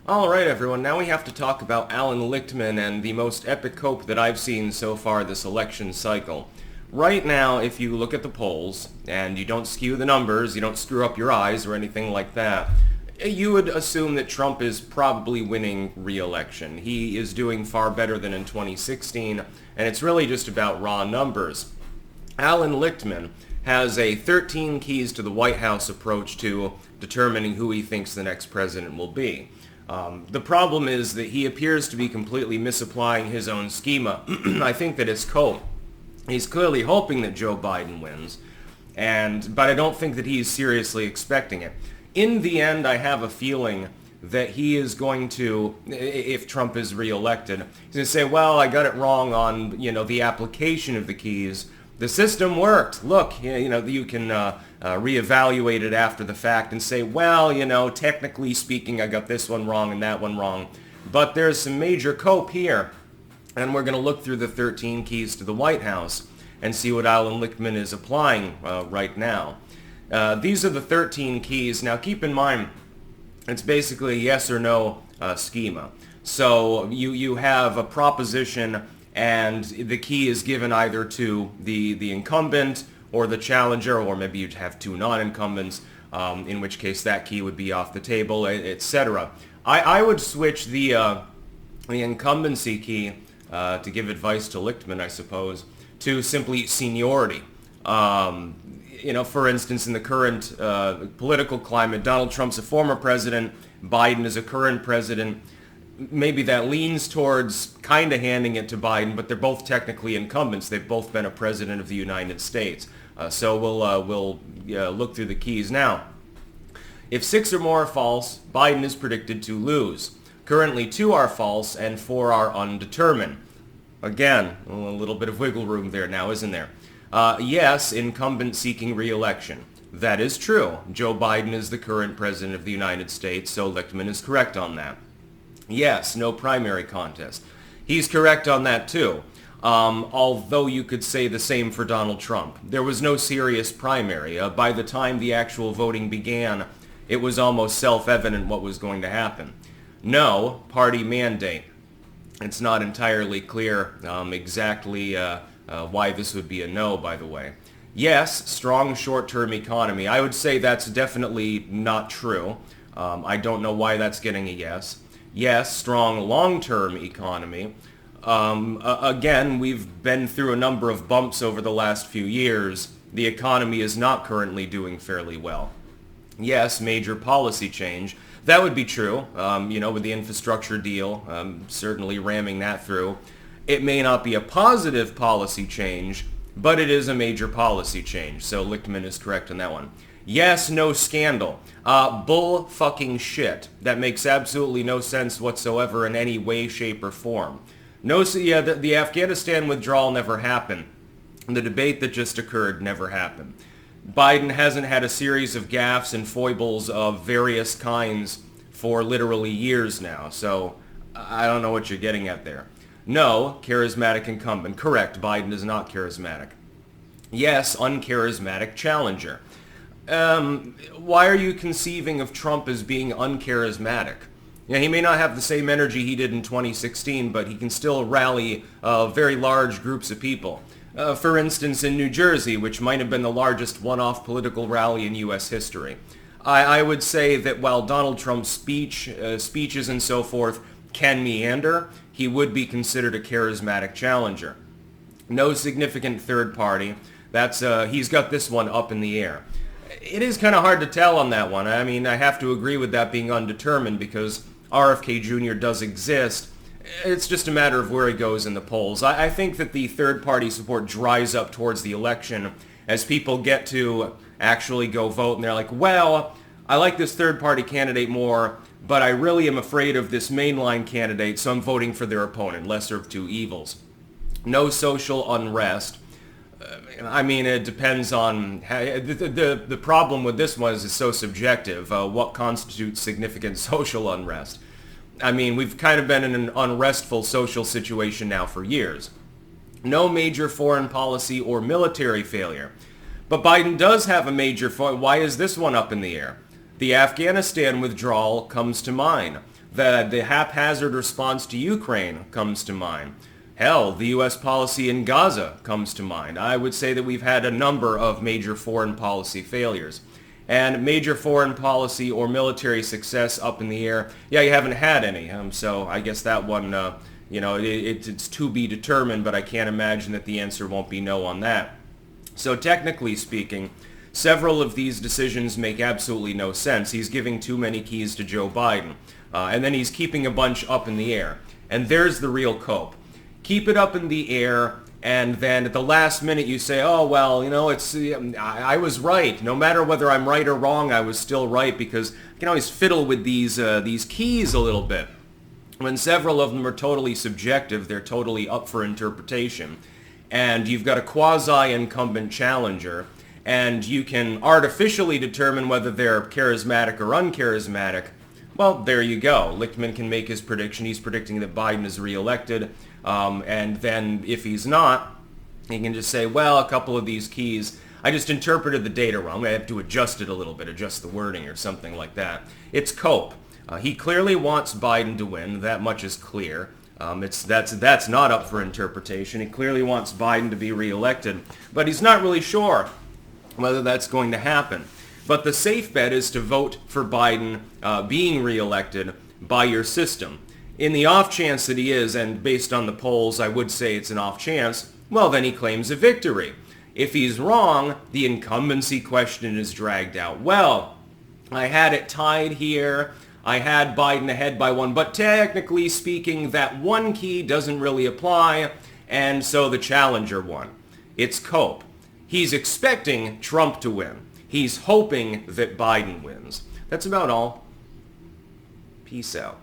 Alright everyone, now we have to talk about Allan Lichtman and the most epic cope that I've seen so far this election cycle. Right now, if you look at the polls, and you don't skew the numbers, you don't screw up your eyes or anything like that, you would assume that Trump is probably winning re-election. He is doing far better than in 2016, and it's really just about raw numbers. Allan Lichtman has a 13 keys to the White House approach to determining who he thinks the next president will be. The problem is that he appears to be completely misapplying his own schema. I think that it's cope. He's clearly hoping that Joe Biden wins, but I don't think that he's seriously expecting it. In the end, I have a feeling that he is going to, if Trump is reelected, he's going to say, well, I got it wrong on, the application of the keys. The system worked. Look, you can reevaluate it after the fact and say, well, technically speaking, I got this one wrong and that one wrong. But there's some major cope here. And we're going to look through the 13 keys to the White House and see what Allan Lichtman is applying right now. These are the 13 keys. Now, keep in mind, it's basically a yes or no schema. So you have a proposition, and the key is given either to the incumbent or the challenger, or maybe you'd have two non-incumbents, in which case that key would be off the table, etc. I would switch the incumbency key, to give advice to Lichtman, I suppose, to simply seniority. For instance, in the current political climate, Donald Trump's a former president, Biden is a current president. Maybe that leans towards kind of handing it to Biden, but they're both technically incumbents. They've both been a president of the United States. So we'll look through the keys now. If 6 or more are false, Biden is predicted to lose. Currently 2 are false and 4 are undetermined. Again, a little bit of wiggle room there now, isn't there? Yes, incumbent seeking re-election. That is true. Joe Biden is the current president of the United States, so Lichtman is correct on that. Yes, no primary contest. He's correct on that too. Although you could say the same for Donald Trump. There was no serious primary. By the time the actual voting began, it was almost self-evident what was going to happen. No, party mandate. It's not entirely clear exactly why this would be a no, by the way. Yes, strong short-term economy. I would say that's definitely not true. I don't know why that's getting a yes. Yes, strong long-term economy. Again, we've been through a number of bumps over the last few years. The economy is not currently doing fairly well. Yes, major policy change. That would be true, with the infrastructure deal, certainly ramming that through. It may not be a positive policy change, but it is a major policy change, so Lichtman is correct on that one. Yes, no scandal. Bull fucking shit. That makes absolutely no sense whatsoever in any way, shape, or form. The Afghanistan withdrawal never happened. The debate that just occurred never happened. Biden hasn't had a series of gaffes and foibles of various kinds for literally years now, so I don't know what you're getting at there. No, charismatic incumbent. Correct, Biden is not charismatic. Yes, uncharismatic challenger. Why are you conceiving of Trump as being uncharismatic? He may not have the same energy he did in 2016, but he can still rally very large groups of people. For instance, in New Jersey, which might have been the largest one-off political rally in U.S. history. I would say that while Donald Trump's speeches and so forth can meander, he would be considered a charismatic challenger. No significant third party. He's got this one up in the air. It is kind of hard to tell on that one. I mean, I have to agree with that being undetermined because RFK Jr. does exist. It's just a matter of where he goes in the polls. I think that the third-party support dries up towards the election as people get to actually go vote, and they're like, well, I like this third-party candidate more, but I really am afraid of this mainline candidate, so I'm voting for their opponent, lesser of two evils. No social unrest. It depends on... The problem with this one is it's so subjective. What constitutes significant social unrest? We've kind of been in an unrestful social situation now for years. No major foreign policy or military failure. But Biden does have a major... Why is this one up in the air? The Afghanistan withdrawal comes to mind. The haphazard response to Ukraine comes to mind. Hell, the U.S. policy in Gaza comes to mind. I would say that we've had a number of major foreign policy failures. And major foreign policy or military success up in the air, yeah, you haven't had any. So I guess that one, it's to be determined, but I can't imagine that the answer won't be no on that. So technically speaking, several of these decisions make absolutely no sense. He's giving too many keys to Joe Biden. And then he's keeping a bunch up in the air. And there's the real cope. Keep it up in the air, and then at the last minute you say, oh, well, I was right. No matter whether I'm right or wrong, I was still right, because I can always fiddle with these keys a little bit. When several of them are totally subjective, they're totally up for interpretation. And you've got a quasi-incumbent challenger, and you can artificially determine whether they're charismatic or uncharismatic. Well, there you go. Lichtman can make his prediction. He's predicting that Biden is reelected. And then if he's not, he can just say, well, a couple of these keys, I just interpreted the data wrong. I have to adjust it a little bit, adjust the wording or something like that. It's cope. He clearly wants Biden to win. That much is clear. That's not up for interpretation. He clearly wants Biden to be reelected, but he's not really sure whether that's going to happen. But the safe bet is to vote for Biden being reelected by your system. In the off chance that he is, and based on the polls, I would say it's an off chance, well, then he claims a victory. If he's wrong, the incumbency question is dragged out. Well, I had it tied here. I had Biden ahead by one, but technically speaking, that one key doesn't really apply, and so the challenger won. It's cope. He's expecting Trump to win. He's hoping that Biden wins. That's about all. Peace out.